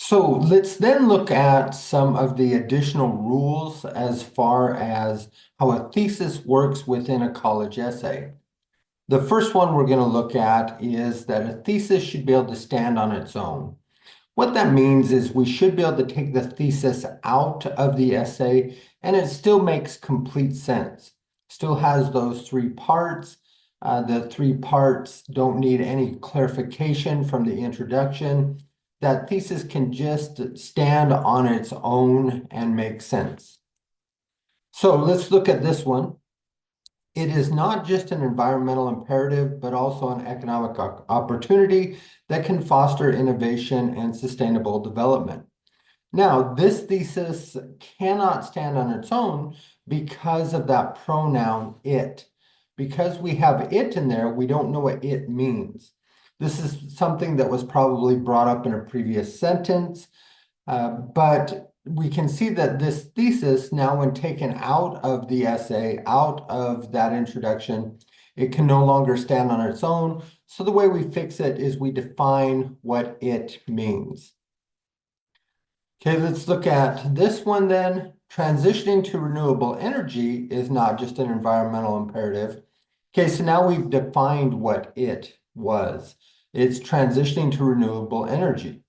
So let's then look at some of the additional rules as far as how a thesis works within a college essay. The first one we're going to look at is that a thesis should be able to stand on its own. What that means is we should be able to take the thesis out of the essay and it still makes complete sense. Still has those three parts. The three parts don't need any clarification from the introduction. That thesis can just stand on its own and make sense. So let's look at this one. It is not just an environmental imperative, but also an economic opportunity that can foster innovation and sustainable development. Now, this thesis cannot stand on its own because of that pronoun it. Because we have it in there, we don't know what it means. This is something that was probably brought up in a previous sentence, but we can see that this thesis, now when taken out of the essay, out of that introduction, it can no longer stand on its own. So the way we fix it is we define what it means. Okay, let's look at this one then. Transitioning to renewable energy is not just an environmental imperative. Okay, so now we've defined what it was. It's transitioning to renewable energy.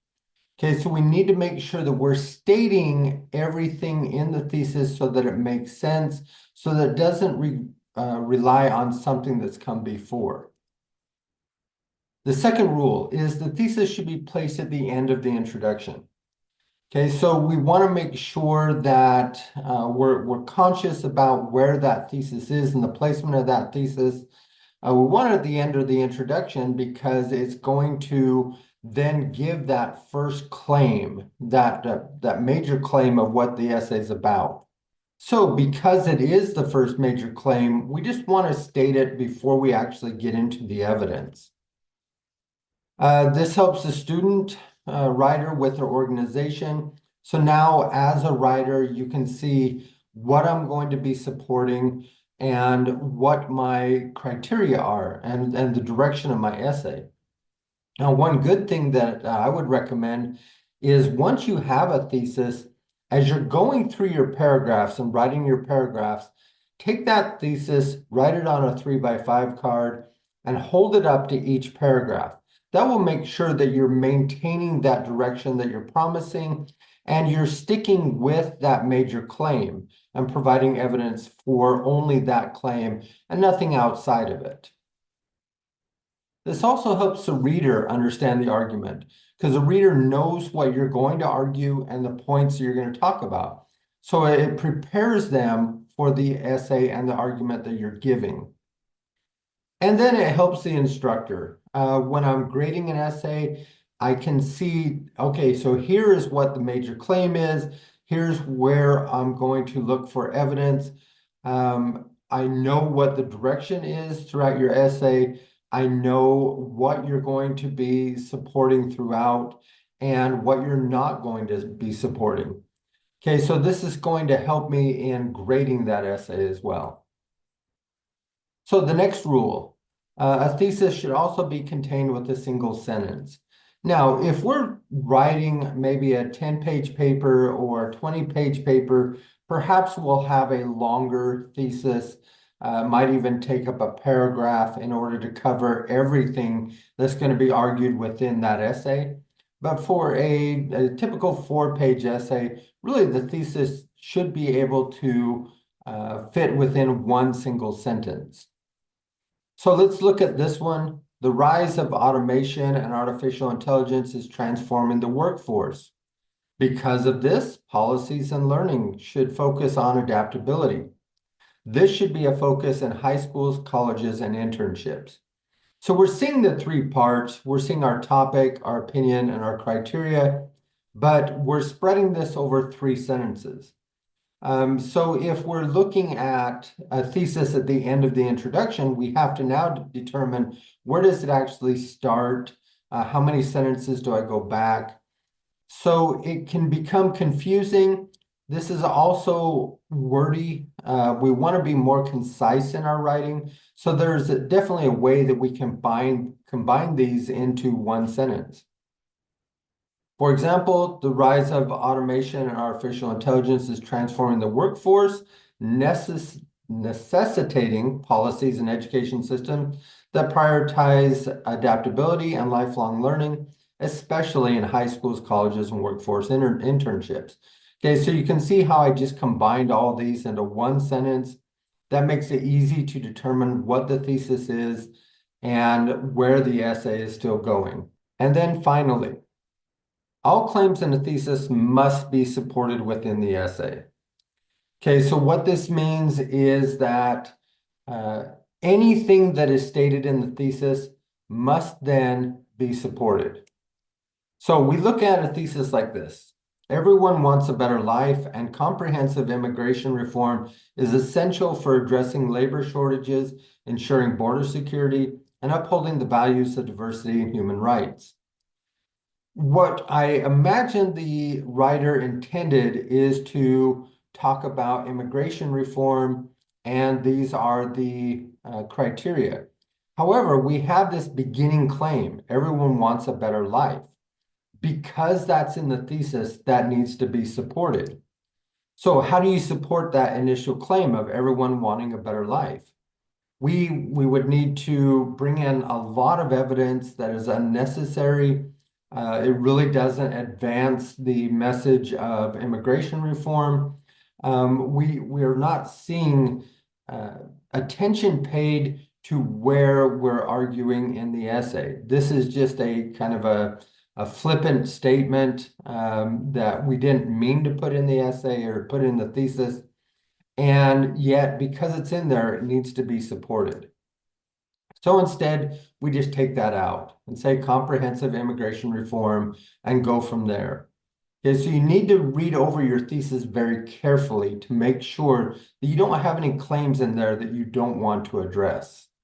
Okay, so we need to make sure that we're stating everything in the thesis so that it makes sense, so that it doesn't rely on something that's come before. The second rule is the thesis should be placed at the end of the introduction. Okay, so we want to make sure that we're conscious about where that thesis is and the placement of that thesis. We want it at the end of the introduction because it's going to then give that first claim, that major claim of what the essay is about. So because it is the first major claim, we just want to state it before we actually get into the evidence. This helps the student writer with their organization. So now as a writer, you can see what I'm going to be supporting and what my criteria are and the direction of my essay. Now, one good thing that I would recommend is once you have a thesis, as you're going through your paragraphs and writing your paragraphs, take that thesis, write it on a 3x5 card, and hold it up to each paragraph. That will make sure that you're maintaining that direction that you're promising and you're sticking with that major claim and providing evidence for only that claim and nothing outside of it. This also helps the reader understand the argument because the reader knows what you're going to argue and the points you're going to talk about. So it prepares them for the essay and the argument that you're giving. And then it helps the instructor. When I'm grading an essay, I can see, okay, so here is what the major claim is. Here's where I'm going to look for evidence. I know what the direction is throughout your essay. I know what you're going to be supporting throughout and what you're not going to be supporting. Okay, so this is going to help me in grading that essay as well. So the next rule, a thesis should also be contained with a single sentence. Now, if we're writing maybe a 10-page paper or a 20-page paper, perhaps we'll have a longer thesis, might even take up a paragraph in order to cover everything that's going to be argued within that essay. But for a typical 4-page essay, really the thesis should be able to fit within one single sentence. So let's look at this one. The rise of automation and artificial intelligence is transforming the workforce. Because of this, policies and learning should focus on adaptability. This should be a focus in high schools, colleges, and internships. So we're seeing the three parts. We're seeing our topic, our opinion, and our criteria, but we're spreading this over 3 sentences. So if we're looking at a thesis at the end of the introduction, we have to now determine where does it actually start? How many sentences do I go back? So it can become confusing. This is also wordy. We want to be more concise in our writing. So there's definitely a way that we can combine these into one sentence. For example, the rise of automation and artificial intelligence is transforming the workforce, necessitating policies and education systems that prioritize adaptability and lifelong learning, especially in high schools, colleges, and workforce internships. Okay, so you can see how I just combined all these into one sentence. That makes it easy to determine what the thesis is and where the essay is still going. And then finally, all claims in a thesis must be supported within the essay. Okay, so what this means is that uh, anything that is stated in the thesis must then be supported. So we look at a thesis like this. Everyone wants a better life, and comprehensive immigration reform is essential for addressing labor shortages, ensuring border security, and upholding the values of diversity and human rights. What I imagine the writer intended is to talk about immigration reform, and these are the criteria. However, we have this beginning claim, everyone wants a better life. Because that's in the thesis, that needs to be supported. So how do you support that initial claim of everyone wanting a better life? We would need to bring in a lot of evidence that is unnecessary. It really doesn't advance the message of immigration reform. We're not seeing attention paid to where we're arguing in the essay. This is just a kind of a flippant statement that we didn't mean to put in the essay or put in the thesis. And yet, because it's in there, it needs to be supported. So instead, we just take that out and say comprehensive immigration reform and go from there. Okay, so you need to read over your thesis very carefully to make sure that you don't have any claims in there that you don't want to address.